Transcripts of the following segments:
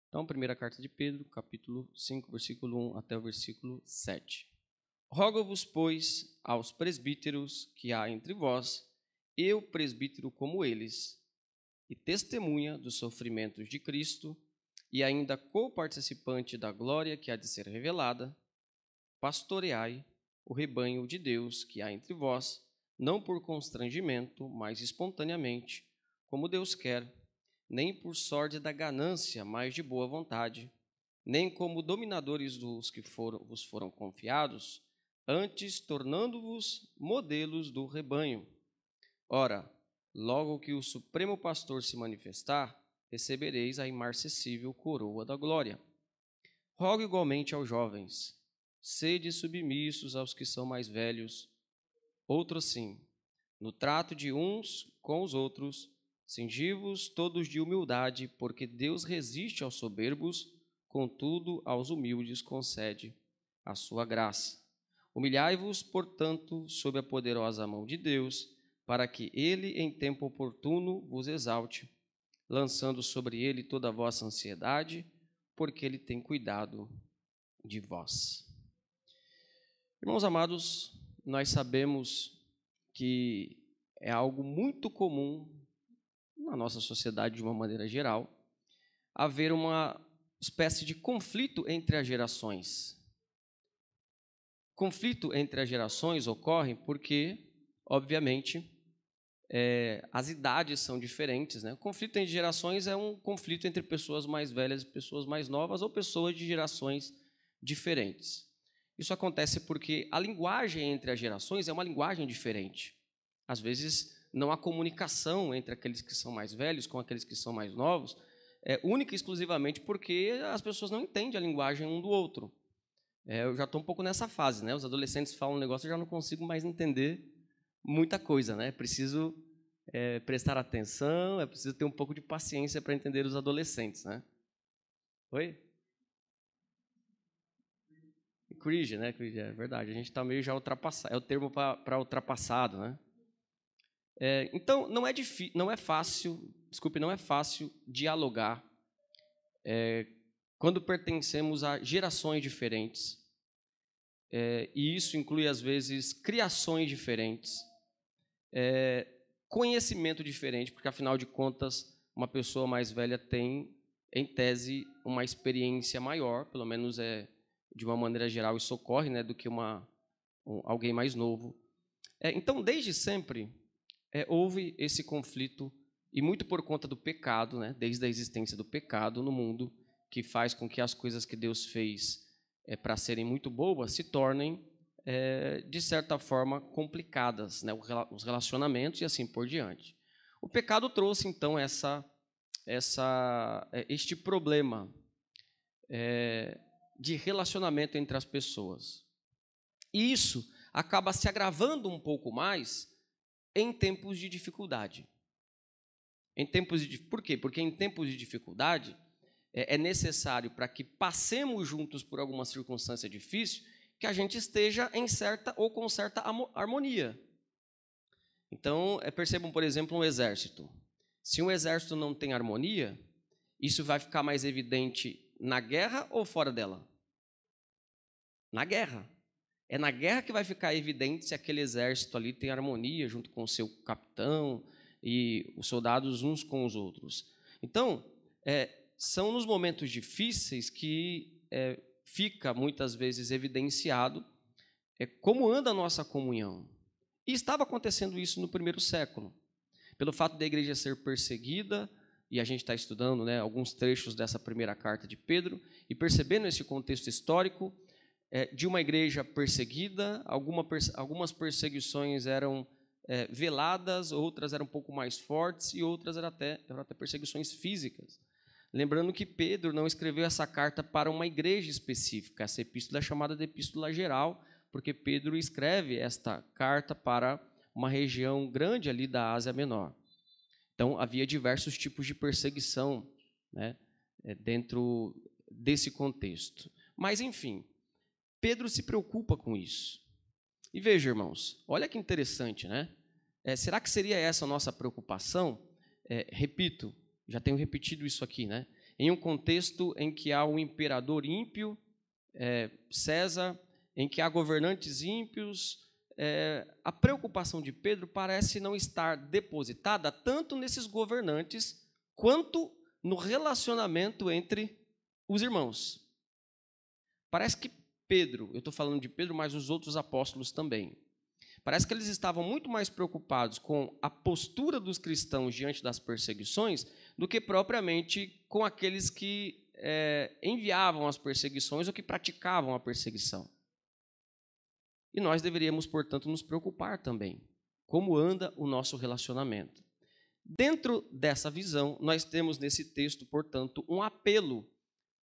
Então, primeira carta de Pedro, capítulo 5, versículo 1 até o versículo 7. Rogo-vos, pois, aos presbíteros que há entre vós, eu presbítero como eles, e testemunha dos sofrimentos de Cristo, e ainda co-participante da glória que há de ser revelada, pastoreai o rebanho de Deus que há entre vós, não por constrangimento, mas espontaneamente, como Deus quer, nem por sorte da ganância, mas de boa vontade, nem como dominadores dos que vos foram confiados, antes tornando-vos modelos do rebanho. Ora, logo que o Supremo Pastor se manifestar, recebereis a imarcessível coroa da glória. Rogo igualmente aos jovens, sede submissos aos que são mais velhos, outros sim, no trato de uns com os outros, cingi-vos todos de humildade, porque Deus resiste aos soberbos, contudo aos humildes concede a sua graça. Humilhai-vos, portanto, sob a poderosa mão de Deus, para que ele, em tempo oportuno, vos exalte, lançando sobre ele toda a vossa ansiedade, porque ele tem cuidado de vós. Irmãos amados, nós sabemos que é algo muito comum na nossa sociedade, de uma maneira geral, haver uma espécie de conflito entre as gerações. Conflito entre as gerações ocorre porque, obviamente, as idades são diferentes, né? O conflito entre gerações é um conflito entre pessoas mais velhas e pessoas mais novas, ou pessoas de gerações diferentes. Isso acontece porque a linguagem entre as gerações é uma linguagem diferente. Às vezes, não há comunicação entre aqueles que são mais velhos com aqueles que são mais novos, única e exclusivamente porque as pessoas não entendem a linguagem um do outro. Eu já estou um pouco nessa fase, né? Os adolescentes falam um negócio, eu já não consigo mais entender muita coisa, né? Preciso prestar atenção, preciso ter um pouco de paciência para entender os adolescentes, né? Oi? Cringe, né? Cringe, é verdade. A gente está meio já ultrapassado. É o termo para ultrapassado, né? Então, não é fácil dialogar quando pertencemos a gerações diferentes. E isso inclui, às vezes, criações diferentes, conhecimento diferente, porque, afinal de contas, uma pessoa mais velha tem, em tese, uma experiência maior, pelo menos de uma maneira geral isso ocorre, né, do que alguém mais novo. Então, desde sempre, houve esse conflito, e muito por conta do pecado, né, desde a existência do pecado no mundo, que faz com que as coisas que Deus fez para serem muito boas se tornem, de certa forma, complicadas, né, os relacionamentos e assim por diante. O pecado trouxe, então, este problema de relacionamento entre as pessoas. E isso acaba se agravando um pouco mais em tempos de dificuldade. Por quê? Porque em tempos de dificuldade é necessário, para que passemos juntos por alguma circunstância difícil, que a gente esteja em certa ou com certa harmonia. Então, percebam, por exemplo, um exército. Se um exército não tem harmonia, isso vai ficar mais evidente na guerra ou fora dela? Na guerra. É na guerra que vai ficar evidente se aquele exército ali tem harmonia junto com o seu capitão e os soldados uns com os outros. Então, são nos momentos difíceis que fica muitas vezes evidenciado como anda a nossa comunhão. E estava acontecendo isso no primeiro século. Pelo fato da igreja ser perseguida, e a gente está estudando, né, alguns trechos dessa primeira carta de Pedro, e percebendo esse contexto histórico de uma igreja perseguida, algumas perseguições eram veladas, outras eram um pouco mais fortes, e outras eram até perseguições físicas. Lembrando que Pedro não escreveu essa carta para uma igreja específica, essa epístola é chamada de epístola geral, porque Pedro escreve esta carta para uma região grande ali da Ásia Menor. Então, havia diversos tipos de perseguição, né, dentro desse contexto. Mas, enfim, Pedro se preocupa com isso. E veja, irmãos, olha que interessante, né? Será que seria essa a nossa preocupação? Repito, já tenho repetido isso aqui, né? em um contexto em que há um imperador ímpio, César, em que há governantes ímpios, a preocupação de Pedro parece não estar depositada tanto nesses governantes quanto no relacionamento entre os irmãos. Parece que Pedro, eu estou falando de Pedro, mas os outros apóstolos também, parece que eles estavam muito mais preocupados com a postura dos cristãos diante das perseguições do que propriamente com aqueles que enviavam as perseguições ou que praticavam a perseguição. E nós deveríamos, portanto, nos preocupar também. Como anda o nosso relacionamento? Dentro dessa visão, nós temos nesse texto, portanto, um apelo,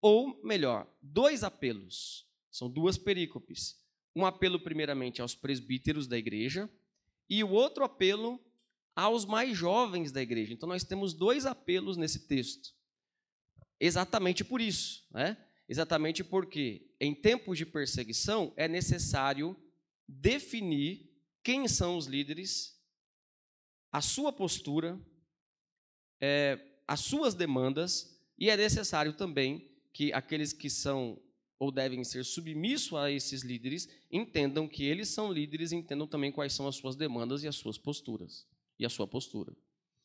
ou melhor, dois apelos. São duas perícopes. Um apelo, primeiramente, aos presbíteros da igreja e o outro apelo aos mais jovens da igreja. Então, nós temos dois apelos nesse texto. Exatamente por isso, né? Exatamente porque, em tempos de perseguição, é necessário definir quem são os líderes, a sua postura, as suas demandas, e é necessário também que aqueles que são ou devem ser submissos a esses líderes entendam que eles são líderes e entendam também quais são as suas demandas e as suas posturas, e a sua postura.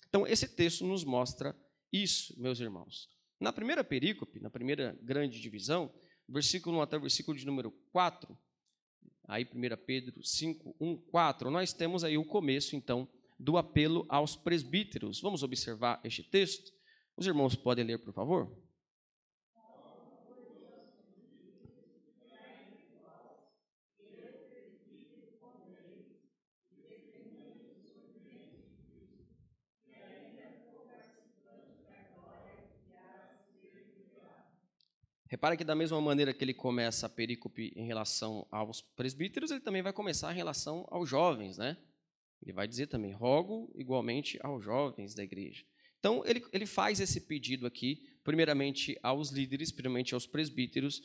Então, esse texto nos mostra isso, meus irmãos. Na primeira perícope, na primeira grande divisão, versículo 1 até o versículo de número 4, aí 1 Pedro 5, 1, 4, nós temos aí o começo, então, do apelo aos presbíteros. Vamos observar este texto? Os irmãos podem ler, por favor? Repara que da mesma maneira que ele começa a perícope em relação aos presbíteros, ele também vai começar em relação aos jovens, né? Ele vai dizer também, rogo igualmente aos jovens da igreja. Então, ele faz esse pedido aqui, primeiramente aos líderes, primeiramente aos presbíteros,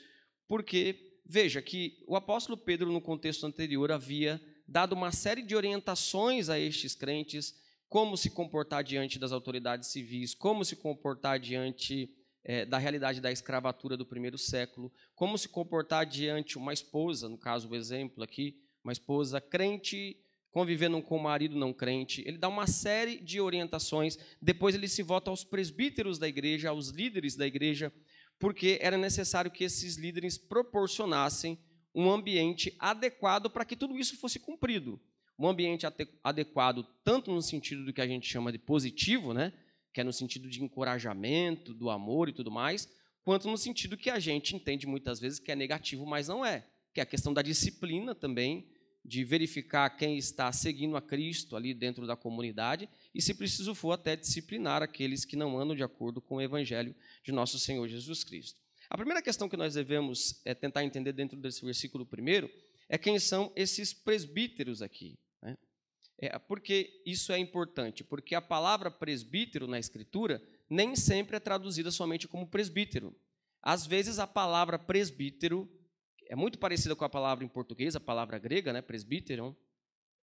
porque, veja, que o apóstolo Pedro, no contexto anterior, havia dado uma série de orientações a estes crentes, como se comportar diante das autoridades civis, como se comportar diante da realidade da escravatura do primeiro século, como se comportar diante uma esposa, no caso o exemplo aqui, uma esposa crente convivendo com um marido não crente. Ele dá uma série de orientações, depois ele se volta aos presbíteros da igreja, aos líderes da igreja, porque era necessário que esses líderes proporcionassem um ambiente adequado para que tudo isso fosse cumprido. Um ambiente adequado tanto no sentido do que a gente chama de positivo, né? Que é no sentido de encorajamento, do amor e tudo mais, quanto no sentido que a gente entende muitas vezes que é negativo, mas não é, que é a questão da disciplina também, de verificar quem está seguindo a Cristo ali dentro da comunidade e, se preciso for, até disciplinar aqueles que não andam de acordo com o Evangelho de nosso Senhor Jesus Cristo. A primeira questão que nós devemos tentar entender dentro desse versículo primeiro é quem são esses presbíteros aqui. Porque isso é importante, porque a palavra presbítero na Escritura nem sempre é traduzida somente como presbítero. Às vezes a palavra presbítero é muito parecida com a palavra em português, a palavra grega, né, presbíteron.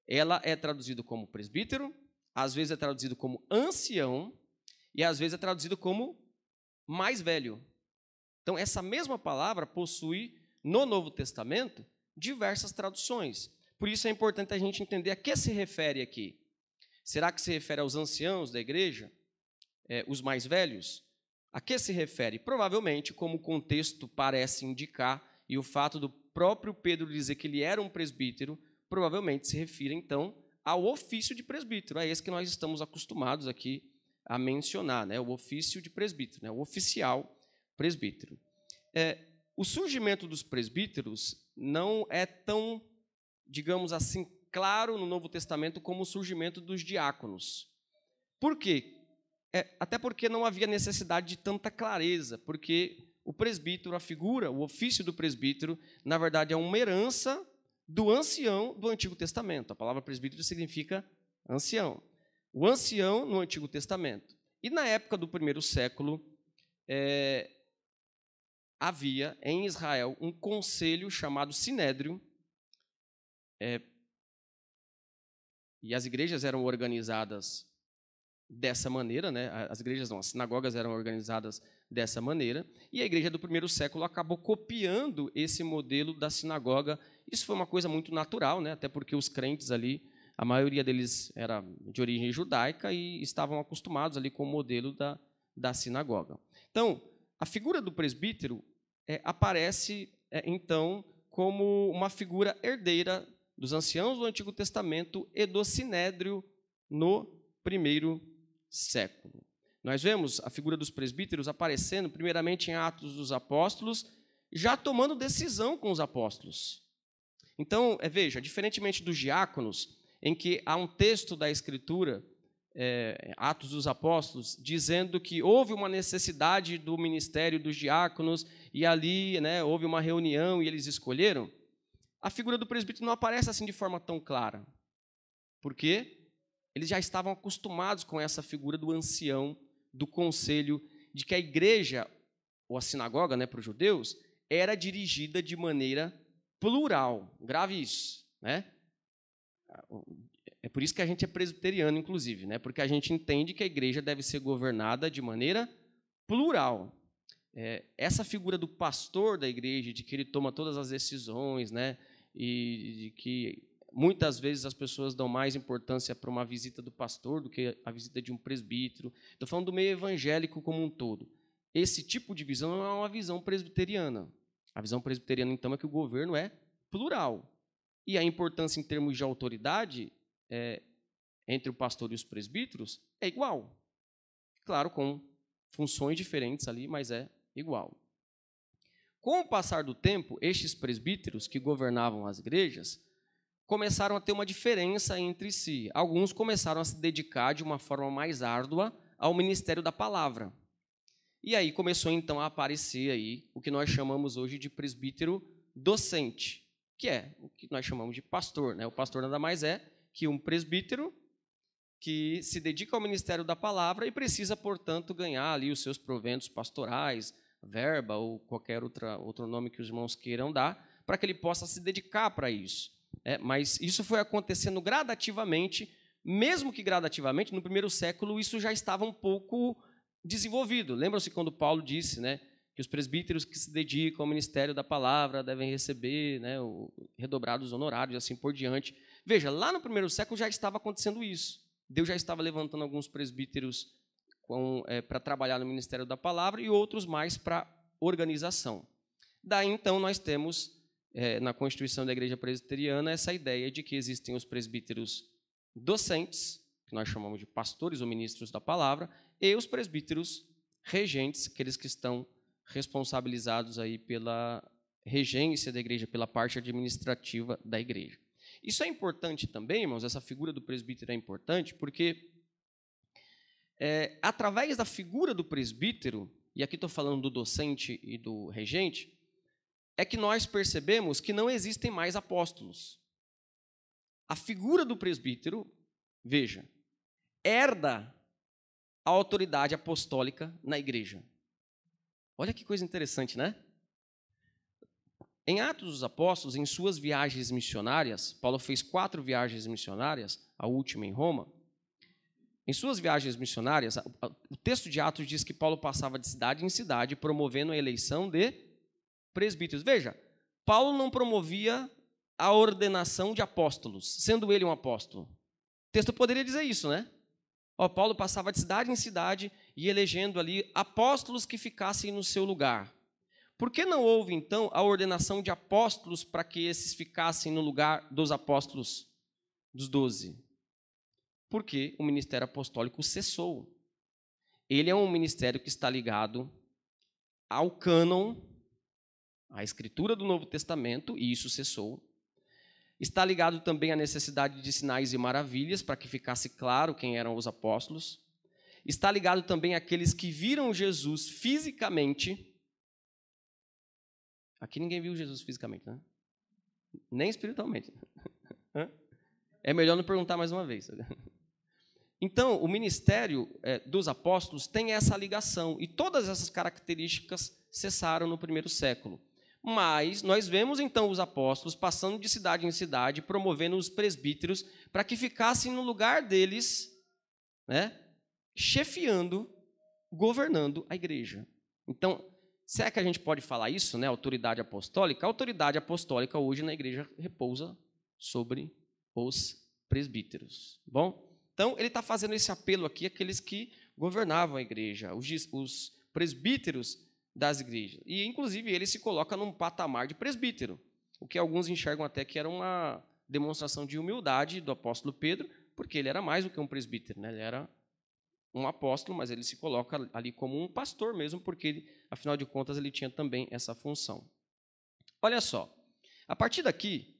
Ela é traduzida como presbítero, às vezes é traduzido como ancião e às vezes é traduzido como mais velho. Então, essa mesma palavra possui, no Novo Testamento, diversas traduções. Por isso é importante a gente entender a que se refere aqui. Será que se refere aos anciãos da igreja? Os mais velhos? A que se refere? Provavelmente, como o contexto parece indicar, e o fato do próprio Pedro dizer que ele era um presbítero, provavelmente se refere, então, ao ofício de presbítero. É esse que nós estamos acostumados aqui a mencionar, né? O ofício de presbítero, né? O oficial presbítero. O surgimento dos presbíteros não é tão, digamos assim, claro no Novo Testamento como o surgimento dos diáconos. Por quê? Até porque não havia necessidade de tanta clareza, porque o presbítero, a figura, o ofício do presbítero, na verdade, é uma herança do ancião do Antigo Testamento. A palavra presbítero significa ancião. O ancião no Antigo Testamento. E na época do primeiro século, havia em Israel um conselho chamado Sinédrio, e as igrejas eram organizadas dessa maneira, né? As igrejas não, as sinagogas eram organizadas dessa maneira, e a igreja do primeiro século acabou copiando esse modelo da sinagoga. Isso foi uma coisa muito natural, né? Até porque os crentes ali, a maioria deles era de origem judaica e estavam acostumados ali com o modelo da sinagoga. Então, a figura do presbítero aparece, então, como uma figura herdeira dos anciãos do Antigo Testamento e do Sinédrio no primeiro século. Nós vemos a figura dos presbíteros aparecendo, primeiramente, em Atos dos Apóstolos, já tomando decisão com os apóstolos. Então, veja, diferentemente dos diáconos, em que há um texto da Escritura, Atos dos Apóstolos, dizendo que houve uma necessidade do ministério dos diáconos e ali, né, houve uma reunião e eles escolheram, a figura do presbítero não aparece assim de forma tão clara. Por quê? Eles já estavam acostumados com essa figura do ancião, do conselho, de que a igreja, ou a sinagoga, né, para os judeus, era dirigida de maneira plural. Grave isso, né? É por isso que a gente é presbiteriano, inclusive, né? Porque a gente entende que a igreja deve ser governada de maneira plural. Essa figura do pastor da igreja, de que ele toma todas as decisões, né? E de que muitas vezes as pessoas dão mais importância para uma visita do pastor do que a visita de um presbítero. Estou falando do meio evangélico como um todo. Esse tipo de visão não é uma visão presbiteriana. A visão presbiteriana, então, é que o governo é plural. E a importância em termos de autoridade entre o pastor e os presbíteros é igual. Claro, com funções diferentes ali, mas é igual. Com o passar do tempo, estes presbíteros que governavam as igrejas começaram a ter uma diferença entre si. Alguns começaram a se dedicar de uma forma mais árdua ao ministério da palavra. E aí começou então a aparecer aí o que nós chamamos hoje de presbítero docente, que é o que nós chamamos de pastor, né? O pastor nada mais é que um presbítero que se dedica ao ministério da palavra e precisa, portanto, ganhar ali os seus proventos pastorais, verba ou qualquer outro nome que os irmãos queiram dar, para que ele possa se dedicar para isso. Mas isso foi acontecendo gradativamente, mesmo que gradativamente, no primeiro século isso já estava um pouco desenvolvido. Lembram-se quando Paulo disse, né, que os presbíteros que se dedicam ao ministério da palavra devem receber, né, redobrados honorários e assim por diante. Veja, lá no primeiro século já estava acontecendo isso. Deus já estava levantando alguns presbíteros para trabalhar no ministério da palavra e outros mais para organização. Daí, então, nós temos, na Constituição da Igreja Presbiteriana, essa ideia de que existem os presbíteros docentes, que nós chamamos de pastores ou ministros da palavra, e os presbíteros regentes, aqueles que estão responsabilizados aí pela regência da igreja, pela parte administrativa da igreja. Isso é importante também, irmãos, essa figura do presbítero é importante, porque através da figura do presbítero, e aqui estou falando do docente e do regente, é que nós percebemos que não existem mais apóstolos. A figura do presbítero, veja, herda a autoridade apostólica na igreja. Olha que coisa interessante, né? Em Atos dos Apóstolos, em suas viagens missionárias, Paulo fez 4 viagens missionárias, a última em Roma. Em suas viagens missionárias, o texto de Atos diz que Paulo passava de cidade em cidade, promovendo a eleição de presbíteros. Veja, Paulo não promovia a ordenação de apóstolos, sendo ele um apóstolo. O texto poderia dizer isso, né? Paulo passava de cidade em cidade e elegendo ali apóstolos que ficassem no seu lugar. Por que não houve, então, a ordenação de apóstolos para que esses ficassem no lugar dos apóstolos, dos 12? Porque o ministério apostólico cessou. Ele é um ministério que está ligado ao cânon, à escritura do Novo Testamento, e isso cessou. Está ligado também à necessidade de sinais e maravilhas, para que ficasse claro quem eram os apóstolos. Está ligado também àqueles que viram Jesus fisicamente. Aqui ninguém viu Jesus fisicamente, né? Nem espiritualmente. É melhor não perguntar mais uma vez. Então, o ministério dos apóstolos tem essa ligação, e todas essas características cessaram no primeiro século. Mas nós vemos, então, os apóstolos passando de cidade em cidade, promovendo os presbíteros para que ficassem no lugar deles, né, chefiando, governando a igreja. Então, se é que a gente pode falar isso, né, autoridade apostólica? A autoridade apostólica hoje na igreja repousa sobre os presbíteros. Bom? Então, ele está fazendo esse apelo aqui àqueles que governavam a igreja, os presbíteros das igrejas. E, inclusive, ele se coloca num patamar de presbítero, o que alguns enxergam até que era uma demonstração de humildade do apóstolo Pedro, porque ele era mais do que um presbítero, né? Ele era um apóstolo, mas ele se coloca ali como um pastor mesmo, porque, afinal de contas, ele tinha também essa função. Olha só, a partir daqui,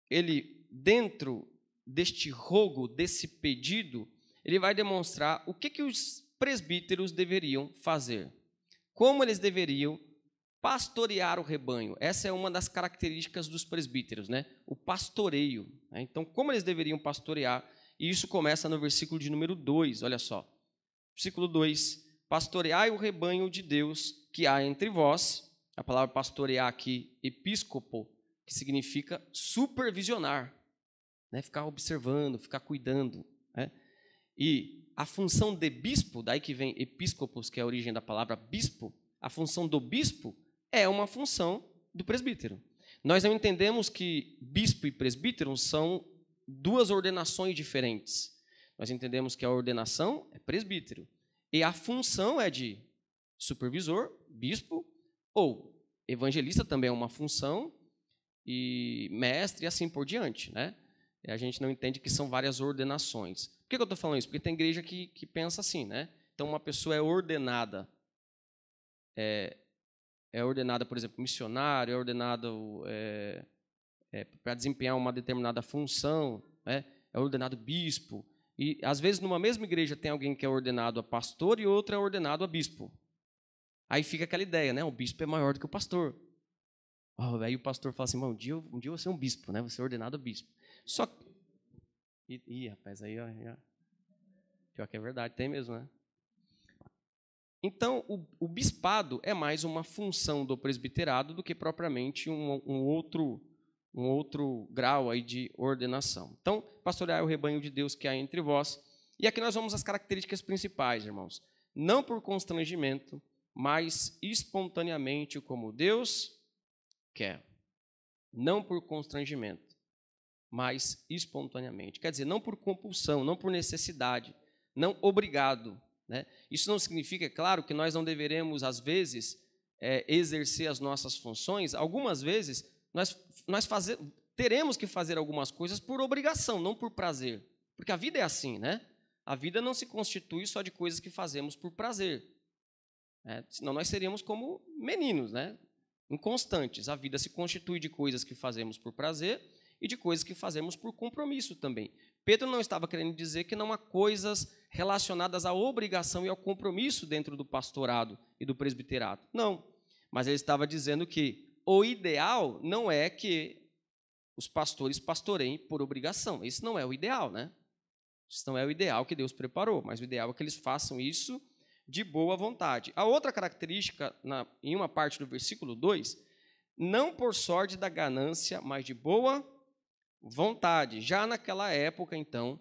ele, dentro deste rogo, desse pedido, ele vai demonstrar o que os presbíteros deveriam fazer, como eles deveriam pastorear o rebanho. Essa é uma das características dos presbíteros, né? O pastoreio. Né? Então, como eles deveriam pastorear? E isso começa no versículo de número 2, olha só. Versículo 2, pastoreai o rebanho de Deus que há entre vós. A palavra pastorear aqui, episcopo, que significa supervisionar, né? Ficar observando, ficar cuidando. Né? E a função de bispo, daí que vem episcopos, que é a origem da palavra bispo, a função do bispo é uma função do presbítero. Nós não entendemos que bispo e presbítero são duas ordenações diferentes. Nós entendemos que a ordenação é presbítero e a função é de supervisor, bispo, ou evangelista também é uma função, e mestre e assim por diante. Né? E a gente não entende que são várias ordenações. Por que eu estou falando isso? Porque tem igreja que pensa assim. Né? Então, uma pessoa é ordenada, por exemplo, missionário, é ordenado para desempenhar uma determinada função, né? É ordenado bispo. E, às vezes, numa mesma igreja tem alguém que é ordenado a pastor e outro é ordenado a bispo. Aí fica aquela ideia, né? O bispo é maior do que o pastor. Aí o pastor fala assim, um dia eu vou ser um bispo, né? Vou ser ordenado a bispo. Só que... rapaz, aí... Pior que é verdade, tem mesmo, né? Então, o bispado é mais uma função do presbiterado do que propriamente um outro grau aí de ordenação. Então, pastorear o rebanho de Deus que há entre vós. E aqui nós vamos às características principais, irmãos. Não por constrangimento, mas espontaneamente, como Deus quer. Não por constrangimento, mas espontaneamente. Quer dizer, não por compulsão, não por necessidade, não obrigado. Né? Isso não significa, é claro, que nós não deveremos, às vezes, exercer as nossas funções. Algumas vezes, teremos que fazer algumas coisas por obrigação, não por prazer. Porque a vida é assim, né? A vida não se constitui só de coisas que fazemos por prazer. Senão nós seríamos como meninos, né? Inconstantes. A vida se constitui de coisas que fazemos por prazer e de coisas que fazemos por compromisso também. Pedro não estava querendo dizer que não há coisas relacionadas à obrigação e ao compromisso dentro do pastorado e do presbiterato. Não. Mas ele estava dizendo que o ideal não é que os pastores pastoreiem por obrigação. Isso não é o ideal, né? Isso não é o ideal que Deus preparou, mas o ideal é que eles façam isso de boa vontade. A outra característica, em uma parte do versículo 2, não por sorte da ganância, mas de boa vontade. Já naquela época, então,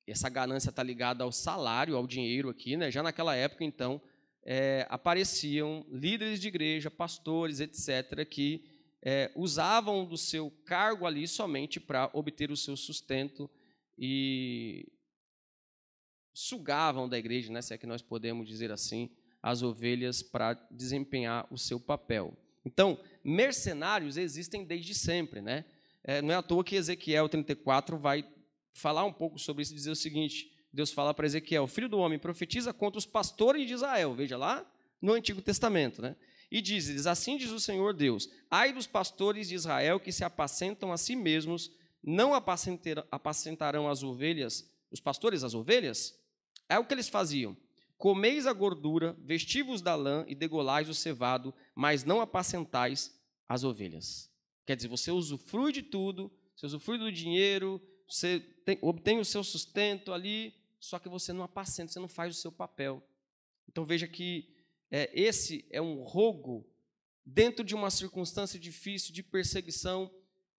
essa ganância está ligada ao salário, ao dinheiro aqui, né? Já naquela época, então, apareciam líderes de igreja, pastores, etc., que usavam do seu cargo ali somente para obter o seu sustento e sugavam da igreja, né? Se é que nós podemos dizer assim, as ovelhas para desempenhar o seu papel. Então, mercenários existem desde sempre, né? Não é à toa que Ezequiel 34 vai falar um pouco sobre isso e dizer o seguinte: Deus fala para Ezequiel, filho do homem, profetiza contra os pastores de Israel, veja lá no Antigo Testamento, né? E diz-lhes, assim diz o Senhor Deus, ai dos pastores de Israel que se apacentam a si mesmos, não apacentarão as ovelhas, os pastores as ovelhas? É o que eles faziam, comeis a gordura, vestivos da lã e degolais o cevado, mas não apacentais as ovelhas. Quer dizer, você usufrui de tudo, você usufrui do dinheiro, você obtém o seu sustento ali, só que você não apacenta, você não faz o seu papel. Então veja que esse é um rogo dentro de uma circunstância difícil de perseguição.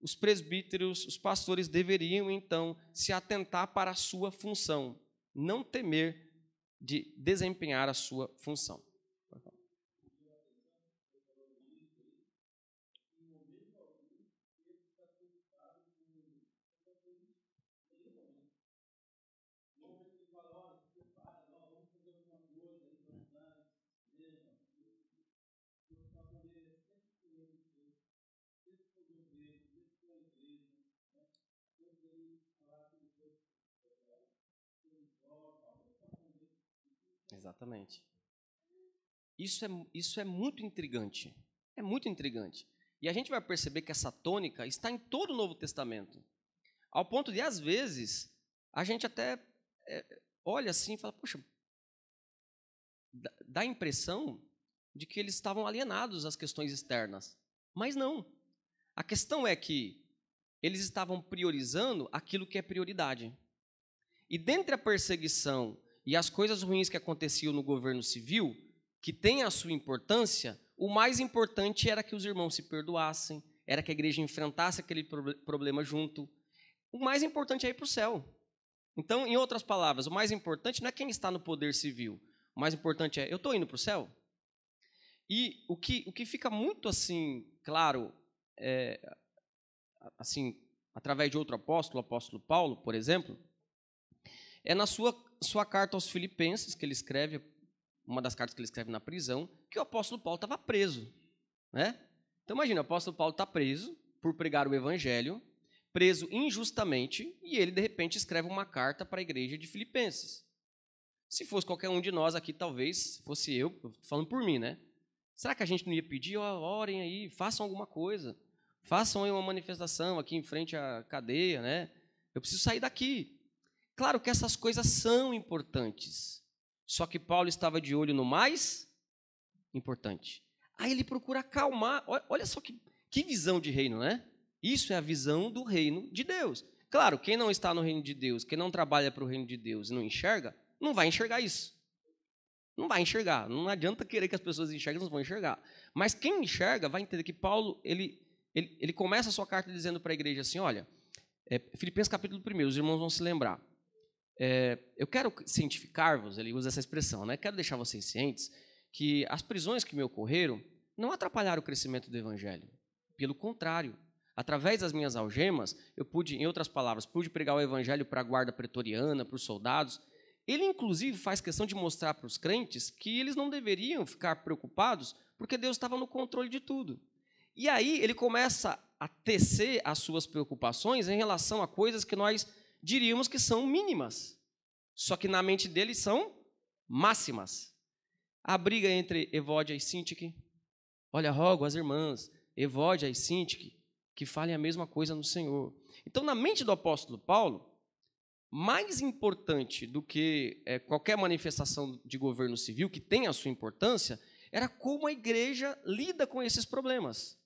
Os presbíteros, os pastores deveriam então se atentar para a sua função, não temer de desempenhar a sua função. Exatamente. Isso é muito intrigante. É muito intrigante. E a gente vai perceber que essa tônica está em todo o Novo Testamento. Ao ponto de, às vezes, a gente até olha assim e fala, poxa, dá a impressão de que eles estavam alienados às questões externas. Mas não. A questão é que eles estavam priorizando aquilo que é prioridade. E dentre a perseguição e as coisas ruins que aconteciam no governo civil, que tem a sua importância, o mais importante era que os irmãos se perdoassem, era que a igreja enfrentasse aquele problema junto. O mais importante é ir para o céu. Então, em outras palavras, o mais importante não é quem está no poder civil. O mais importante é, eu estou indo para o céu? E o que fica muito assim claro, assim, através de outro apóstolo, o apóstolo Paulo, por exemplo, é na sua carta aos Filipenses, que ele escreve, uma das cartas que ele escreve na prisão, que o apóstolo Paulo estava preso. Né? Então imagina, o apóstolo Paulo está preso por pregar o evangelho, preso injustamente, e ele de repente escreve uma carta para a igreja de Filipenses. Se fosse qualquer um de nós aqui, talvez fosse eu, falando por mim, né? Será que a gente não ia pedir, orem aí, façam alguma coisa, façam aí uma manifestação aqui em frente à cadeia, né? Eu preciso sair daqui. Claro que essas coisas são importantes, só que Paulo estava de olho no mais importante. Aí ele procura acalmar, olha só que visão de reino, né? Isso é a visão do reino de Deus. Claro, quem não está no reino de Deus, quem não trabalha para o reino de Deus e não enxerga, não vai enxergar isso. Não vai enxergar. Não adianta querer que as pessoas enxerguem, não vão enxergar. Mas quem enxerga vai entender que Paulo, ele começa a sua carta dizendo para a igreja assim, olha, Filipenses capítulo 1, os irmãos vão se lembrar. Eu quero cientificar-vos, ele usa essa expressão, né? Quero deixar vocês cientes que as prisões que me ocorreram não atrapalharam o crescimento do evangelho. Pelo contrário, através das minhas algemas, eu pude, em outras palavras, pude pregar o evangelho para a guarda pretoriana, para os soldados. Ele, inclusive, faz questão de mostrar para os crentes que eles não deveriam ficar preocupados porque Deus estava no controle de tudo. E aí ele começa a tecer as suas preocupações em relação a coisas que nós diríamos que são mínimas, só que na mente dele são máximas. A briga entre Evódia e Sintique. Olha, rogo às irmãs, Evódia e Sintique, que falem a mesma coisa no Senhor. Então, na mente do apóstolo Paulo, mais importante do que qualquer manifestação de governo civil, que tem a sua importância, era como a igreja lida com esses problemas.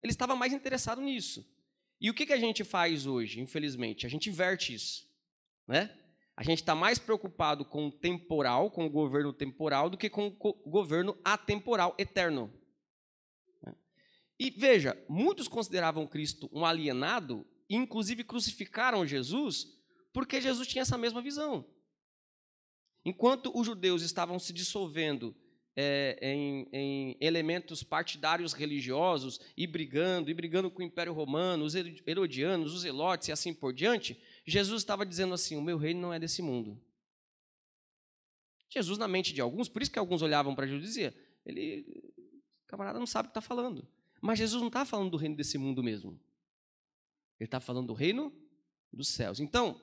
Ele estava mais interessado nisso. E o que a gente faz hoje, infelizmente? A gente inverte isso. Né? A gente está mais preocupado com o temporal, com o governo temporal, do que com o governo atemporal, eterno. E veja, muitos consideravam Cristo um alienado, e inclusive crucificaram Jesus, porque Jesus tinha essa mesma visão. Enquanto os judeus estavam se dissolvendo em elementos partidários religiosos e brigando com o Império Romano, os herodianos, os zelotes e assim por diante, Jesus estava dizendo assim, o meu reino não é desse mundo. Jesus, na mente de alguns, por isso que alguns olhavam para Jesus e diziam, o camarada não sabe o que está falando. Mas Jesus não está falando do reino desse mundo mesmo. Ele está falando do reino dos céus. Então,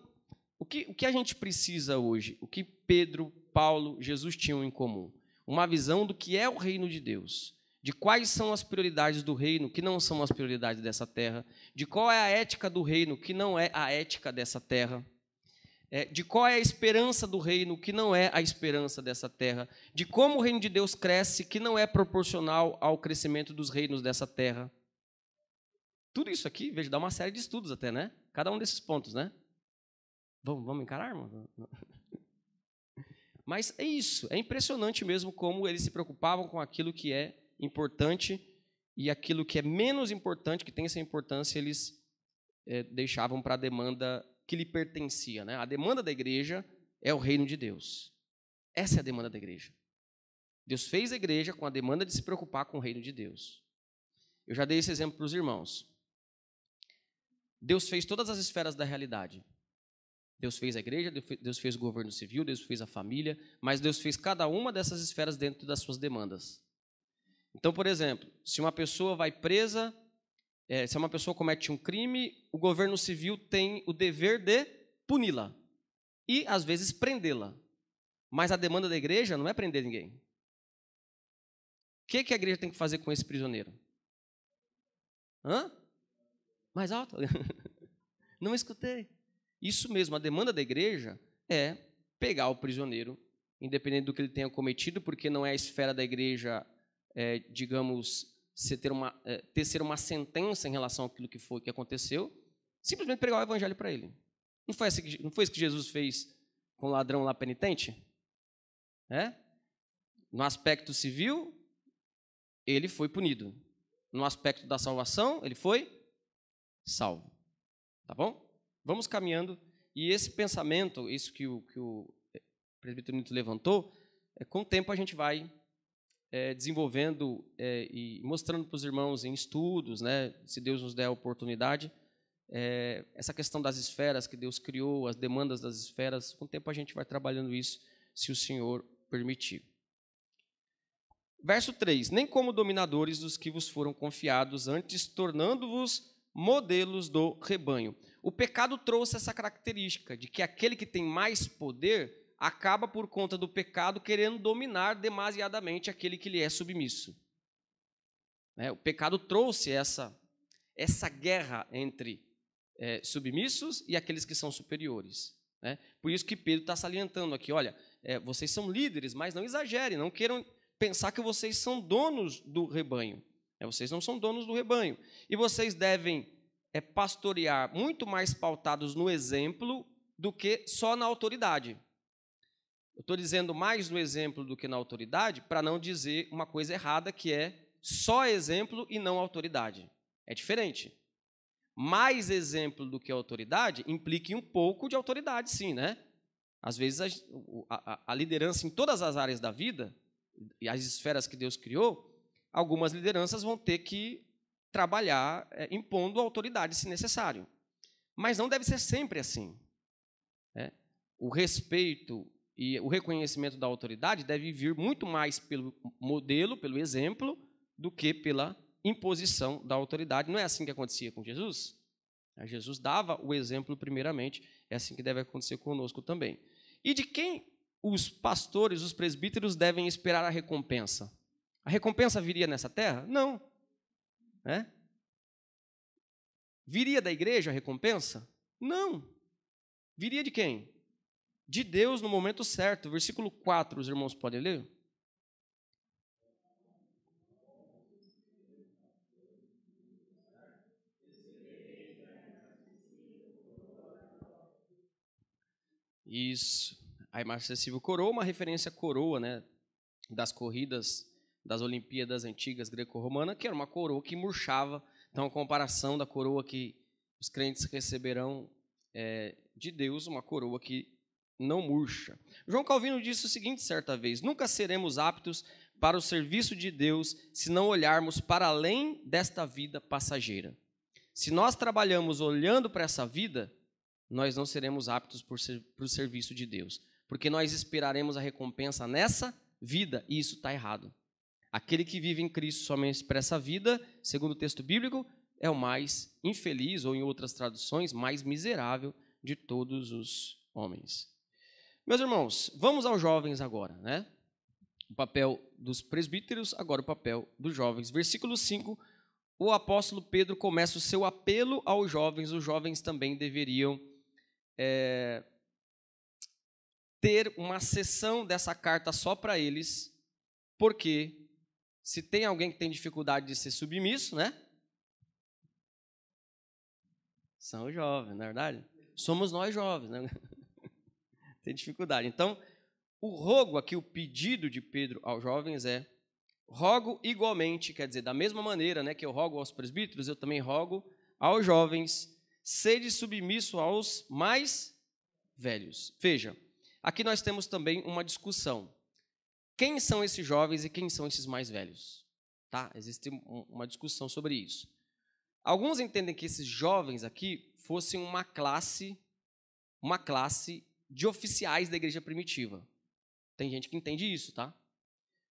o que a gente precisa hoje? O que Pedro, Paulo, Jesus tinham em comum? Uma visão do que é o reino de Deus, de quais são as prioridades do reino, que não são as prioridades dessa terra, de qual é a ética do reino, que não é a ética dessa terra, de qual é a esperança do reino, que não é a esperança dessa terra, de como o reino de Deus cresce, que não é proporcional ao crescimento dos reinos dessa terra. Tudo isso aqui, veja, dá uma série de estudos até, né? Cada um desses pontos, né? Vamos encarar, irmão? Mas é isso, é impressionante mesmo como eles se preocupavam com aquilo que é importante e aquilo que é menos importante, que tem essa importância, eles deixavam para a demanda que lhe pertencia. Né? A demanda da igreja é o reino de Deus. Essa é a demanda da igreja. Deus fez a igreja com a demanda de se preocupar com o reino de Deus. Eu já dei esse exemplo para os irmãos. Deus fez todas as esferas da realidade. Deus fez a igreja, Deus fez o governo civil, Deus fez a família, mas Deus fez cada uma dessas esferas dentro das suas demandas. Então, por exemplo, se uma pessoa vai presa, se uma pessoa comete um crime, o governo civil tem o dever de puni-la e, às vezes, prendê-la. Mas a demanda da igreja não é prender ninguém. O que a igreja tem que fazer com esse prisioneiro? Mais alto? Não escutei. Isso mesmo, a demanda da igreja é pegar o prisioneiro, independente do que ele tenha cometido, porque não é a esfera da igreja, digamos, ser uma sentença em relação àquilo que aconteceu, simplesmente pregar o evangelho para ele. Não foi isso que Jesus fez com o ladrão lá penitente? No aspecto civil, ele foi punido. No aspecto da salvação, ele foi salvo. Tá bom? Vamos caminhando. E esse pensamento, isso que o presbítero Nito levantou, com o tempo a gente vai desenvolvendo e mostrando para os irmãos em estudos, né, se Deus nos der a oportunidade, essa questão das esferas que Deus criou, as demandas das esferas, com o tempo a gente vai trabalhando isso, se o Senhor permitir. Verso 3, nem como dominadores dos que vos foram confiados, antes tornando-vos modelos do rebanho. O pecado trouxe essa característica de que aquele que tem mais poder acaba, por conta do pecado, querendo dominar demasiadamente aquele que lhe é submisso. O pecado trouxe essa guerra entre submissos e aqueles que são superiores. Por isso que Pedro está salientando aqui, olha, vocês são líderes, mas não exagerem, não queiram pensar que vocês são donos do rebanho. Vocês não são donos do rebanho. E vocês devem pastorear muito mais pautados no exemplo do que só na autoridade. Eu estou dizendo mais no exemplo do que na autoridade para não dizer uma coisa errada, que é só exemplo e não autoridade. É diferente. Mais exemplo do que autoridade implica um pouco de autoridade, sim, né? Às vezes a liderança em todas as áreas da vida e as esferas que Deus criou, algumas lideranças vão ter que trabalhar impondo autoridade, se necessário. Mas não deve ser sempre assim. O respeito e o reconhecimento da autoridade deve vir muito mais pelo modelo, pelo exemplo, do que pela imposição da autoridade. Não é assim que acontecia com Jesus? Jesus dava o exemplo primeiramente, é assim que deve acontecer conosco também. E de quem os pastores, os presbíteros devem esperar a recompensa? A recompensa viria nessa terra? Não. Viria da igreja a recompensa? Não. Viria de quem? De Deus no momento certo. Versículo 4, os irmãos podem ler? Isso. A imarcessível coroa, uma referência à coroa, né, das corridas das Olimpíadas antigas greco-romana, que era uma coroa que murchava. Então, a comparação da coroa que os crentes receberão de Deus, uma coroa que não murcha. João Calvino disse o seguinte certa vez: nunca seremos aptos para o serviço de Deus se não olharmos para além desta vida passageira. Se nós trabalhamos olhando para essa vida, nós não seremos aptos para o serviço de Deus, porque nós esperaremos a recompensa nessa vida, e isso está errado. Aquele que vive em Cristo somente para essa vida, segundo o texto bíblico, é o mais infeliz, ou em outras traduções, mais miserável de todos os homens. Meus irmãos, vamos aos jovens agora, né? O papel dos presbíteros, agora o papel dos jovens. Versículo 5, o apóstolo Pedro começa o seu apelo aos jovens. Os jovens também deveriam ter uma sessão dessa carta só para eles, porque se tem alguém que tem dificuldade de ser submisso, né? São os jovens, não é verdade? Somos nós jovens, né? Tem dificuldade. Então, o rogo aqui, o pedido de Pedro aos jovens é: rogo igualmente, quer dizer, da mesma maneira, né, que eu rogo aos presbíteros, eu também rogo aos jovens, sede submisso aos mais velhos. Veja, aqui nós temos também uma discussão. Quem são esses jovens e quem são esses mais velhos? Tá? Existe uma discussão sobre isso. Alguns entendem que esses jovens aqui fossem uma classe de oficiais da igreja primitiva. Tem gente que entende isso, tá?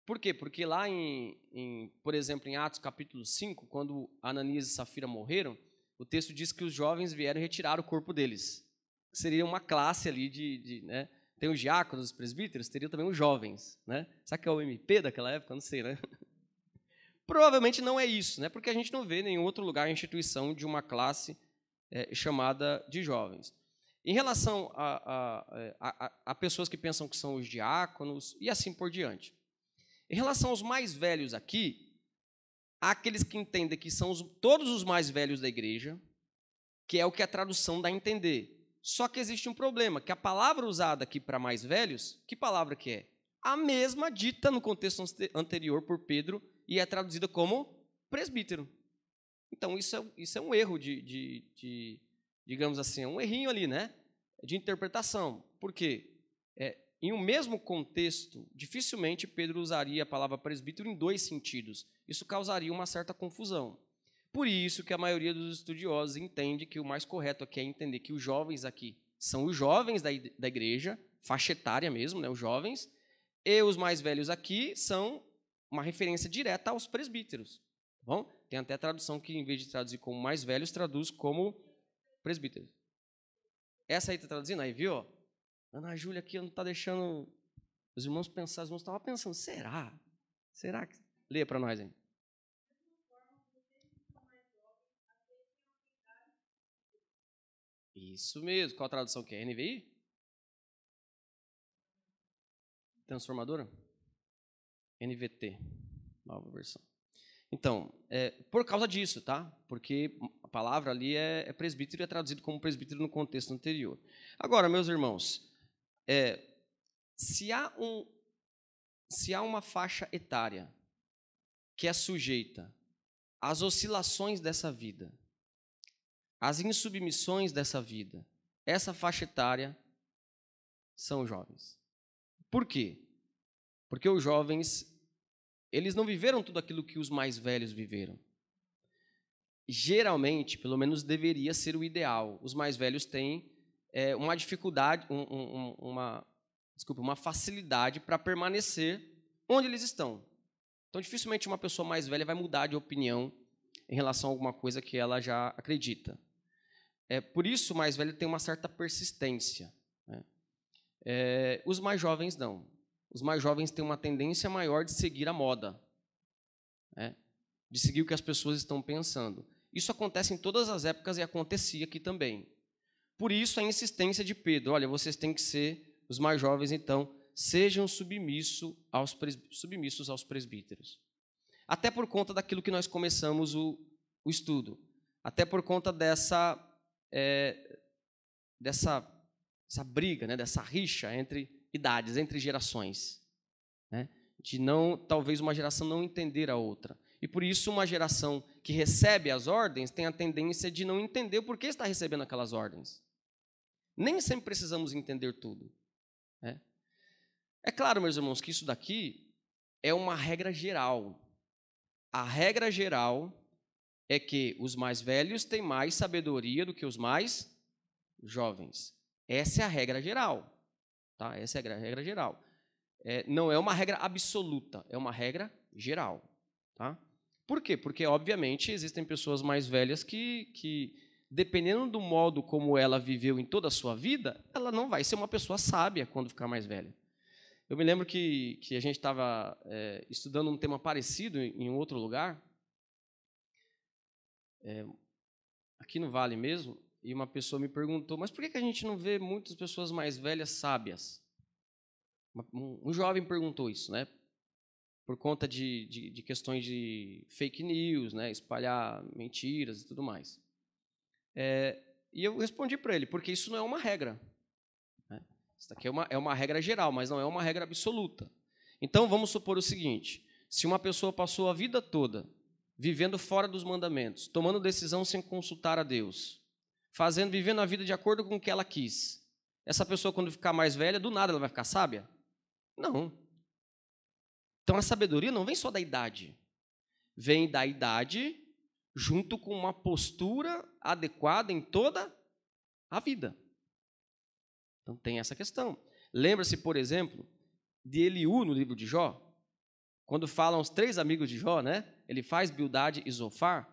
Por quê? Porque lá, por exemplo, em Atos capítulo 5, quando Ananias e Safira morreram, o texto diz que os jovens vieram retirar o corpo deles. Seria uma classe ali né? Tem os diáconos, os presbíteros, teriam também os jovens, né? Será que é o MP daquela época? Não sei, né? Provavelmente não é isso, né? Porque a gente não vê em nenhum outro lugar a instituição de uma classe chamada de jovens. Em relação a pessoas que pensam que são os diáconos e assim por diante. Em relação aos mais velhos aqui, há aqueles que entendem que são todos os mais velhos da igreja, que é o que a tradução dá a entender. Só que existe um problema, que a palavra usada aqui para mais velhos, que palavra que é? A mesma dita no contexto anterior por Pedro e é traduzida como presbítero. Então, isso é um erro digamos assim, é um errinho ali, né? De interpretação. Por quê? Em um mesmo contexto, dificilmente Pedro usaria a palavra presbítero em dois sentidos. Isso causaria uma certa confusão. Por isso que a maioria dos estudiosos entende que o mais correto aqui é entender que os jovens aqui são os jovens da igreja, faixa etária mesmo, né, os jovens, e os mais velhos aqui são uma referência direta aos presbíteros. Tá bom? Tem até a tradução que, em vez de traduzir como mais velhos, traduz como presbíteros. Essa aí está traduzindo? Aí, viu? Ana Júlia aqui não está deixando os irmãos pensar. Os irmãos estavam pensando, será? Será que... Leia para nós, hein? Isso mesmo. Qual a tradução que é? NVI? Transformadora? NVT. Nova versão. Então, por causa disso, tá? Porque a palavra ali é presbítero e é traduzido como presbítero no contexto anterior. Agora, meus irmãos, se há uma faixa etária que é sujeita às oscilações dessa vida, às insubmissões dessa vida, essa faixa etária são os jovens. Por quê? Porque os jovens, eles não viveram tudo aquilo que os mais velhos viveram. Geralmente, pelo menos deveria ser o ideal, os mais velhos têm uma dificuldade, uma facilidade para permanecer onde eles estão. Então, dificilmente uma pessoa mais velha vai mudar de opinião em relação a alguma coisa que ela já acredita. Por isso, o mais velho tem uma certa persistência, né? Os mais jovens não. Os mais jovens têm uma tendência maior de seguir a moda, né? De seguir o que as pessoas estão pensando. Isso acontece em todas as épocas e acontecia aqui também. Por isso, a insistência de Pedro, olha, vocês têm que ser, os mais jovens, então, sejam submissos aos presbíteros. Até por conta daquilo que nós começamos o estudo. Até por conta dessa briga, né, dessa rixa entre idades, entre gerações, né, de talvez uma geração não entender a outra. E por isso uma geração que recebe as ordens tem a tendência de não entender por que está recebendo aquelas ordens. Nem sempre precisamos entender tudo, né? É claro, meus irmãos, que isso daqui é uma regra geral. A regra geral é que os mais velhos têm mais sabedoria do que os mais jovens. Essa é a regra geral. Tá? Essa é a regra geral. Não é uma regra absoluta, é uma regra geral. Tá? Por quê? Porque, obviamente, existem pessoas mais velhas que, dependendo do modo como ela viveu em toda a sua vida, ela não vai ser uma pessoa sábia quando ficar mais velha. Eu me lembro que a gente estava estudando um tema parecido em um outro lugar, aqui no Vale mesmo, e uma pessoa me perguntou, mas por que a gente não vê muitas pessoas mais velhas sábias? Um jovem perguntou isso, né? Por conta de questões de fake news, né? Espalhar mentiras e tudo mais. E eu respondi para ele, porque isso não é uma regra. Né? Isso aqui é uma regra geral, mas não é uma regra absoluta. Então, vamos supor o seguinte, se uma pessoa passou a vida toda vivendo fora dos mandamentos, tomando decisão sem consultar a Deus, vivendo a vida de acordo com o que ela quis, Essa pessoa, quando ficar mais velha, do nada ela vai ficar sábia? Não. Então, a sabedoria não vem só da idade. Vem da idade junto com uma postura adequada em toda a vida. Então, tem essa questão. Lembra-se, por exemplo, de Eliú no livro de Jó? Quando falam os 3 amigos de Jó, né? Elifaz, Bildade e Zofar.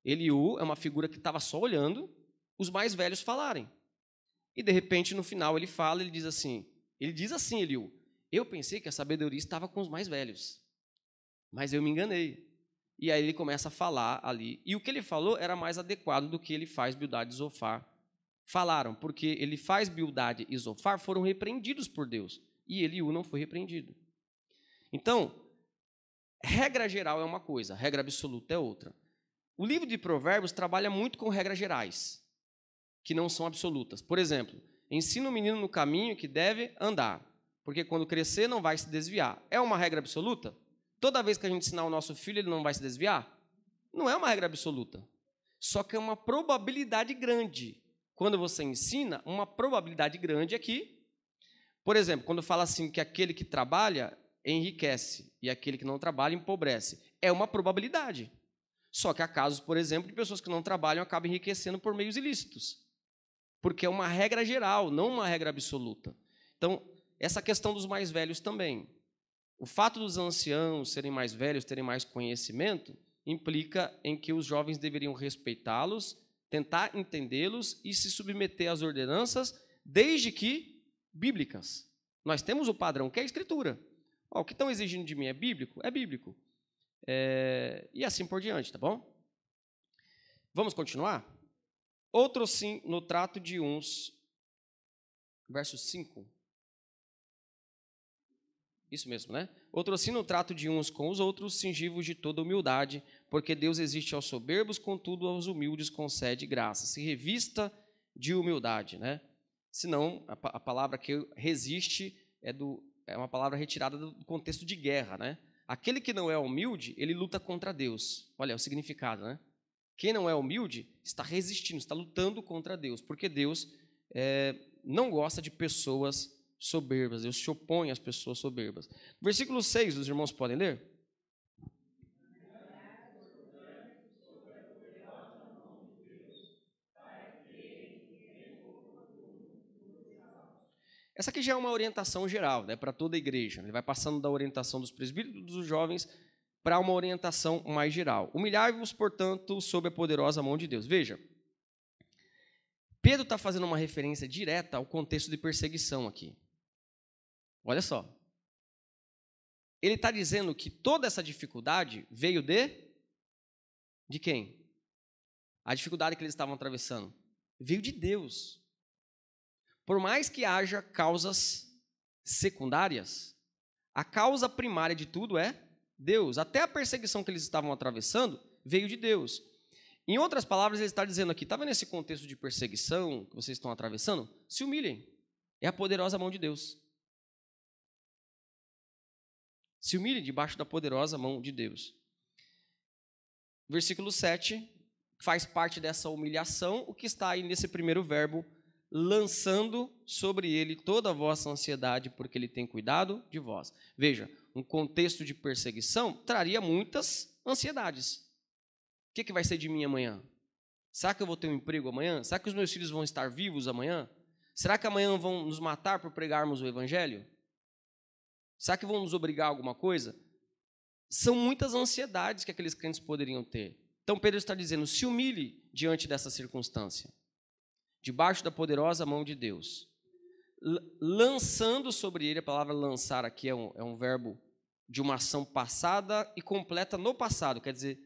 Eliú é uma figura que estava só olhando os mais velhos falarem. E, de repente, no final, ele fala, ele diz assim, Eliú, eu pensei que a sabedoria estava com os mais velhos, mas eu me enganei. E aí ele começa a falar ali. E o que ele falou era mais adequado do que Elifaz, Bildade e Zofar falaram, porque Elifaz, Bildade e Zofar foram repreendidos por Deus, e Eliú não foi repreendido. Então, regra geral é uma coisa, regra absoluta é outra. O livro de Provérbios trabalha muito com regras gerais, que não são absolutas. Por exemplo, ensina o menino no caminho que deve andar, porque quando crescer não vai se desviar. É uma regra absoluta? Toda vez que a gente ensinar o nosso filho, ele não vai se desviar? Não é uma regra absoluta. Só que é uma probabilidade grande. Quando você ensina, uma probabilidade grande aqui. Por exemplo, quando fala assim que aquele que trabalha enriquece e aquele que não trabalha empobrece. É uma probabilidade. Só que há casos, por exemplo, de pessoas que não trabalham acabam enriquecendo por meios ilícitos. Porque é uma regra geral, não uma regra absoluta. Então, essa questão dos mais velhos também. O fato dos anciãos serem mais velhos, terem mais conhecimento, implica em que os jovens deveriam respeitá-los, tentar entendê-los e se submeter às ordenanças, desde que bíblicas. Nós temos o padrão, que é a Escritura. O que estão exigindo de mim é bíblico? É bíblico. E assim por diante, tá bom? Vamos continuar? Outro sim, no trato de uns, verso 5. Isso mesmo, né? Outro assim, no trato de uns com os outros, cingivos de toda humildade, porque Deus existe aos soberbos, contudo aos humildes concede graça. Se revista de humildade, né? Senão, a palavra que resiste é uma palavra retirada do contexto de guerra, né? Aquele que não é humilde, ele luta contra Deus. Olha o significado, né? Quem não é humilde está resistindo, está lutando contra Deus, porque Deus não gosta de pessoas soberbas, Deus se opõe às pessoas soberbas. Versículo 6, os irmãos podem ler? Essa aqui já é uma orientação geral, né, para toda a igreja. Ele vai passando da orientação dos presbíteros dos jovens para uma orientação mais geral. Humilhai-vos, portanto, sob a poderosa mão de Deus. Veja, Pedro está fazendo uma referência direta ao contexto de perseguição aqui. Olha só. Ele está dizendo que toda essa dificuldade veio de quem? A dificuldade que eles estavam atravessando veio de Deus. Por mais que haja causas secundárias, a causa primária de tudo é Deus. Até a perseguição que eles estavam atravessando veio de Deus. Em outras palavras, ele está dizendo aqui, está vendo esse contexto de perseguição que vocês estão atravessando? Se humilhem. É a poderosa mão de Deus. Se humilhem debaixo da poderosa mão de Deus. Versículo 7 faz parte dessa humilhação, o que está aí nesse primeiro verbo, lançando sobre ele toda a vossa ansiedade, porque ele tem cuidado de vós. Veja, um contexto de perseguição traria muitas ansiedades. O que vai ser de mim amanhã? Será que eu vou ter um emprego amanhã? Será que os meus filhos vão estar vivos amanhã? Será que amanhã vão nos matar por pregarmos o evangelho? Será que vão nos obrigar a alguma coisa? São muitas ansiedades que aqueles crentes poderiam ter. Então Pedro está dizendo, se humilhe diante dessa circunstância, debaixo da poderosa mão de Deus, lançando sobre ele, a palavra lançar aqui é um verbo de uma ação passada e completa no passado, quer dizer,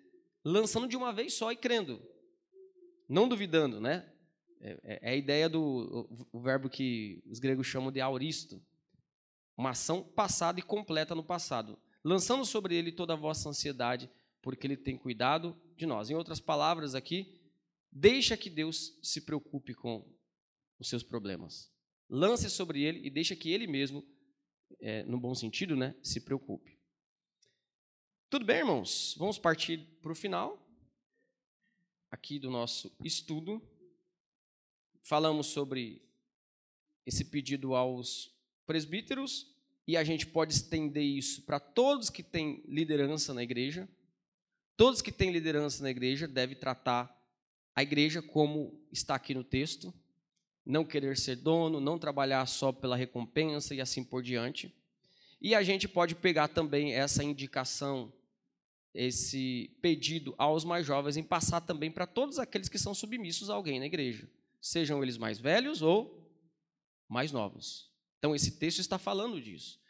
lançando de uma vez só e crendo, não duvidando, né? É a ideia do verbo que os gregos chamam de auristo, uma ação passada e completa no passado, lançando sobre ele toda a vossa ansiedade, porque ele tem cuidado de nós. Em outras palavras aqui, deixa que Deus se preocupe com os seus problemas. Lance sobre ele e deixa que ele mesmo, no bom sentido, né, se preocupe. Tudo bem, irmãos? Vamos partir para o final aqui do nosso estudo. Falamos sobre esse pedido aos presbíteros, e a gente pode estender isso para todos que têm liderança na igreja. Todos que têm liderança na igreja devem tratar a igreja como está aqui no texto, não querer ser dono, não trabalhar só pela recompensa e assim por diante. E a gente pode pegar também essa indicação, esse pedido aos mais jovens, em passar também para todos aqueles que são submissos a alguém na igreja, sejam eles mais velhos ou mais novos. Então, esse texto está falando disso.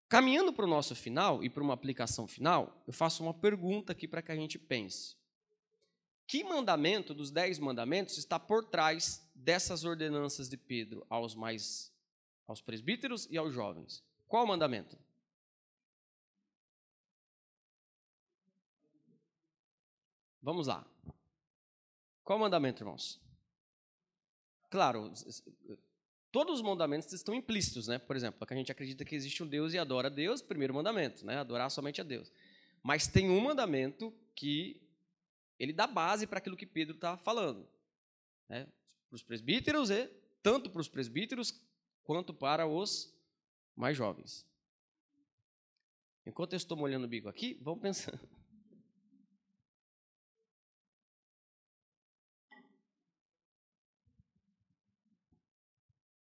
Caminhando para o nosso final e para uma aplicação final, eu faço uma pergunta aqui para que a gente pense. Que mandamento dos 10 mandamentos está por trás dessas ordenanças de Pedro aos presbíteros e aos jovens? Qual mandamento? Vamos lá. Qual mandamento, irmãos? Claro, todos os mandamentos estão implícitos, né? Por exemplo, que a gente acredita que existe um Deus e adora a Deus, primeiro mandamento, né? Adorar somente a Deus. Mas tem um mandamento que ele dá base para aquilo que Pedro está falando, né? Para os presbíteros, e tanto para os presbíteros quanto para os mais jovens. Enquanto eu estou molhando o bico aqui, vamos pensando.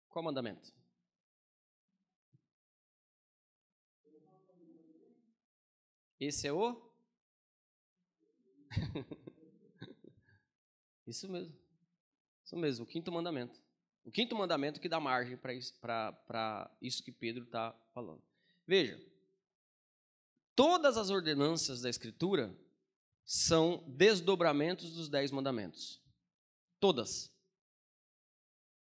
Qual mandamento? Esse é o? Isso mesmo. Isso mesmo, o quinto mandamento. O quinto mandamento que dá margem para isso que Pedro está falando. Veja, todas as ordenanças da Escritura são desdobramentos dos 10 mandamentos. Todas.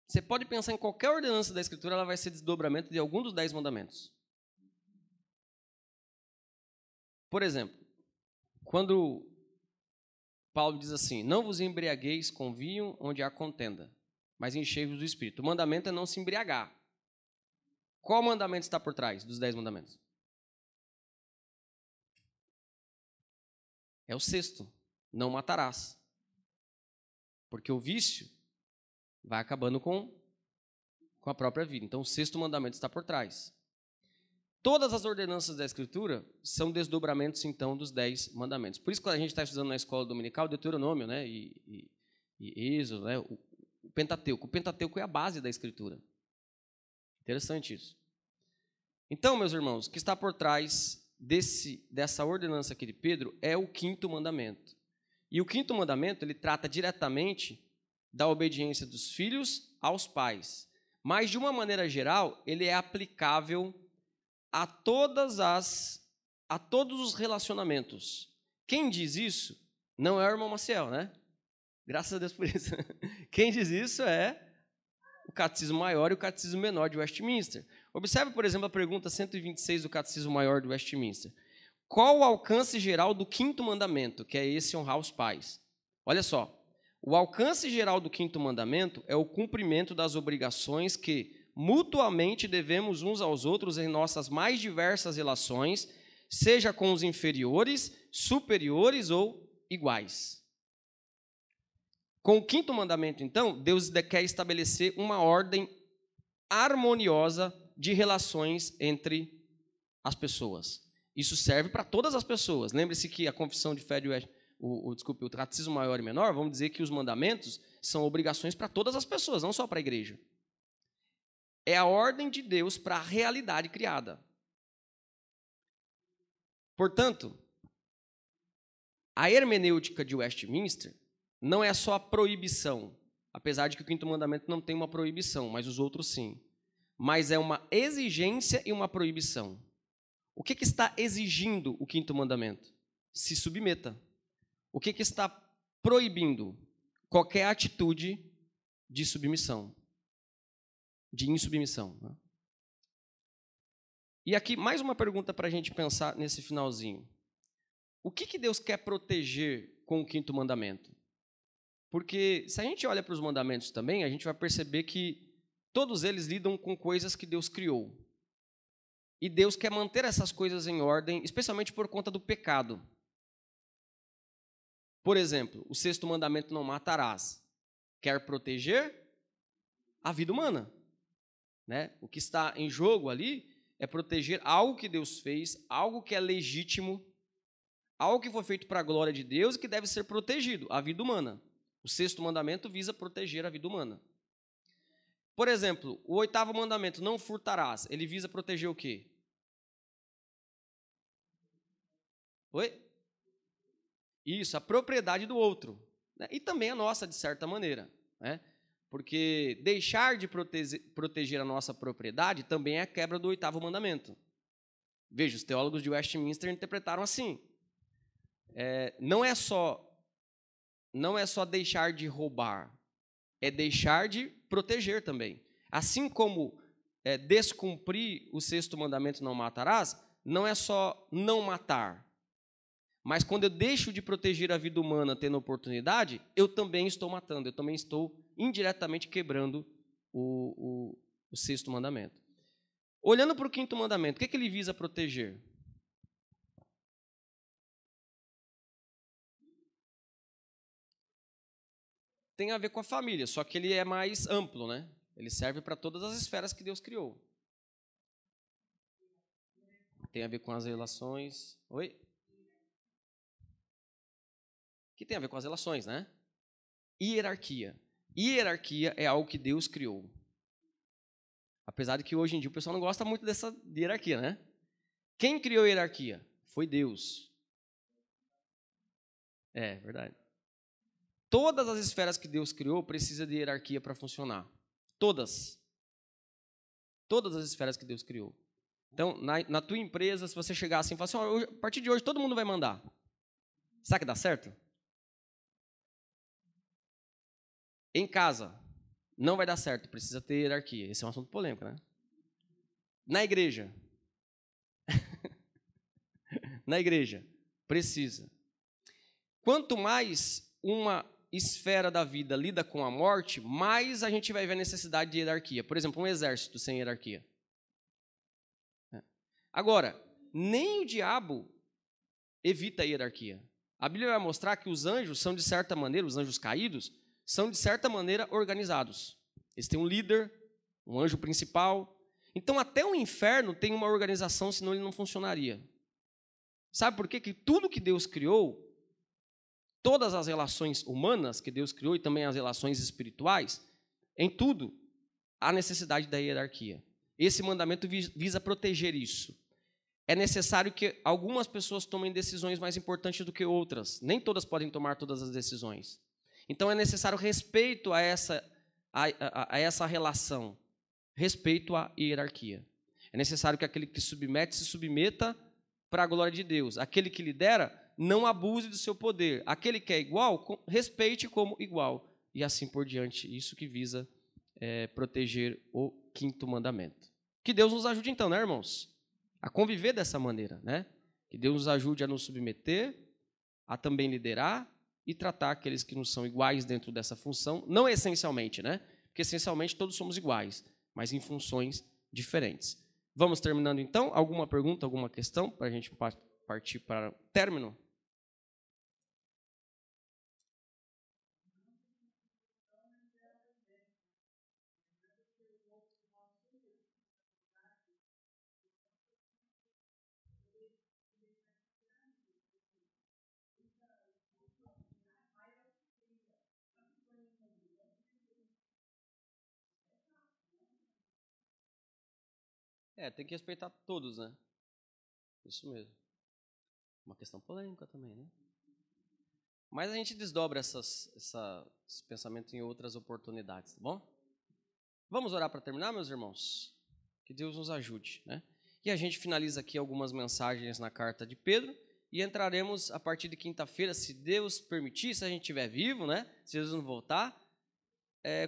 Você pode pensar em qualquer ordenança da Escritura, ela vai ser desdobramento de algum dos 10 mandamentos. Por exemplo, quando Paulo diz assim, não vos embriagueis com vinho onde há contenda, mas enchei-vos do Espírito. O mandamento é não se embriagar. Qual mandamento está por trás dos 10 mandamentos? É o sexto, não matarás. Porque o vício vai acabando com a própria vida. Então, o sexto mandamento está por trás. Todas as ordenanças da Escritura são desdobramentos, então, dos 10 mandamentos. Por isso, quando a gente está estudando na escola dominical, Deuteronômio, né, e Êxodo, né, o Pentateuco. O Pentateuco é a base da Escritura. Interessante isso. Então, meus irmãos, o que está por trás dessa ordenança aqui de Pedro é o quinto mandamento. E o quinto mandamento, ele trata diretamente da obediência dos filhos aos pais. Mas, de uma maneira geral, ele é aplicável a todos os relacionamentos. Quem diz isso não é o irmão Maciel, né? Graças a Deus por isso. Quem diz isso é o Catecismo Maior e o Catecismo Menor de Westminster. Observe, por exemplo, a pergunta 126 do Catecismo Maior de Westminster. Qual o alcance geral do quinto mandamento, que é esse honrar os pais? Olha só, o alcance geral do quinto mandamento é o cumprimento das obrigações que mutuamente devemos uns aos outros em nossas mais diversas relações, seja com os inferiores, superiores ou iguais. Com o quinto mandamento, então, Deus quer estabelecer uma ordem harmoniosa de relações entre as pessoas. Isso serve para todas as pessoas. Lembre-se que a confissão de fé o Catecismo Maior e Menor, vamos dizer que os mandamentos são obrigações para todas as pessoas, não só para a igreja. É a ordem de Deus para a realidade criada. Portanto, a hermenêutica de Westminster não é só a proibição, apesar de que o quinto mandamento não tem uma proibição, mas os outros sim. Mas é uma exigência e uma proibição. O que está exigindo o quinto mandamento? Se submeta. O que está proibindo? Qualquer atitude de submissão, de insubmissão. E aqui, mais uma pergunta para a gente pensar nesse finalzinho. O que Deus quer proteger com o quinto mandamento? Porque se a gente olha para os mandamentos também, a gente vai perceber que todos eles lidam com coisas que Deus criou. E Deus quer manter essas coisas em ordem, especialmente por conta do pecado. Por exemplo, o sexto mandamento, não matarás, quer proteger a vida humana. né? O que está em jogo ali é proteger algo que Deus fez, algo que é legítimo, algo que foi feito para a glória de Deus e que deve ser protegido, a vida humana. O 6º mandamento visa proteger a vida humana. Por exemplo, o 8º mandamento, não furtarás, ele visa proteger o quê? Oi? Isso, a propriedade do outro, né? E também a nossa, de certa maneira, né? Porque deixar de proteger a nossa propriedade também é a quebra do 8º mandamento. Veja, os teólogos de Westminster interpretaram assim. Não é só deixar de roubar, é deixar de proteger também. Assim como descumprir o 6º mandamento, não matarás, não é só não matar, mas quando eu deixo de proteger a vida humana tendo oportunidade, eu também estou matando, eu também estou indiretamente quebrando o 6º mandamento. Olhando para o 5º mandamento, o que ele visa proteger? Tem a ver com a família, só que ele é mais amplo, né? Ele serve para todas as esferas que Deus criou. Tem a ver com as relações... Oi? Que tem a ver com as relações, né? Hierarquia. Hierarquia é algo que Deus criou. Apesar de que hoje em dia o pessoal não gosta muito dessa hierarquia, né? Quem criou a hierarquia? Foi Deus. É, verdade. Todas as esferas que Deus criou precisam de hierarquia para funcionar. Todas. Todas as esferas que Deus criou. Então, na tua empresa, se você chegar assim e falar assim, a partir de hoje todo mundo vai mandar. Será que dá certo? Em casa, não vai dar certo, precisa ter hierarquia. Esse é um assunto polêmico, né? Na igreja. Na igreja, precisa. Quanto mais uma esfera da vida lida com a morte, mais a gente vai ver a necessidade de hierarquia. Por exemplo, um exército sem hierarquia. Agora, nem o diabo evita a hierarquia. A Bíblia vai mostrar que os anjos são, de certa maneira, os anjos caídos, são, de certa maneira, organizados. Eles têm um líder, um anjo principal. Então, até o inferno tem uma organização, senão ele não funcionaria. Sabe por quê? Que tudo que Deus criou, todas as relações humanas que Deus criou e também as relações espirituais, em tudo, há necessidade da hierarquia. Esse mandamento visa proteger isso. É necessário que algumas pessoas tomem decisões mais importantes do que outras. Nem todas podem tomar todas as decisões. Então, é necessário respeito a essa relação, respeito à hierarquia. É necessário que aquele que submete se submeta para a glória de Deus. Aquele que lidera não abuse do seu poder. Aquele que é igual, respeite como igual. E assim por diante. Isso que visa proteger o 5º mandamento. Que Deus nos ajude então, né, irmãos? A conviver dessa maneira, né? Que Deus nos ajude a nos submeter, a também liderar e tratar aqueles que não são iguais dentro dessa função, não essencialmente, né? Porque essencialmente todos somos iguais, mas em funções diferentes. Vamos terminando então? Alguma pergunta, alguma questão para a gente partir para o término? Tem que respeitar todos, né? Isso mesmo. Uma questão polêmica também, né? Mas a gente desdobra esse pensamento em outras oportunidades, tá bom? Vamos orar para terminar, meus irmãos? Que Deus nos ajude, né? E a gente finaliza aqui algumas mensagens na carta de Pedro e entraremos a partir de quinta-feira, se Deus permitir, se a gente estiver vivo, né? Se Jesus não voltar,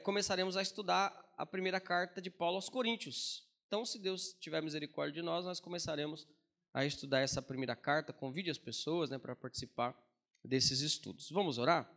começaremos a estudar a primeira carta de Paulo aos Coríntios. Então, se Deus tiver misericórdia de nós começaremos a estudar essa primeira carta. Convide as pessoas, né, para participar desses estudos. Vamos orar?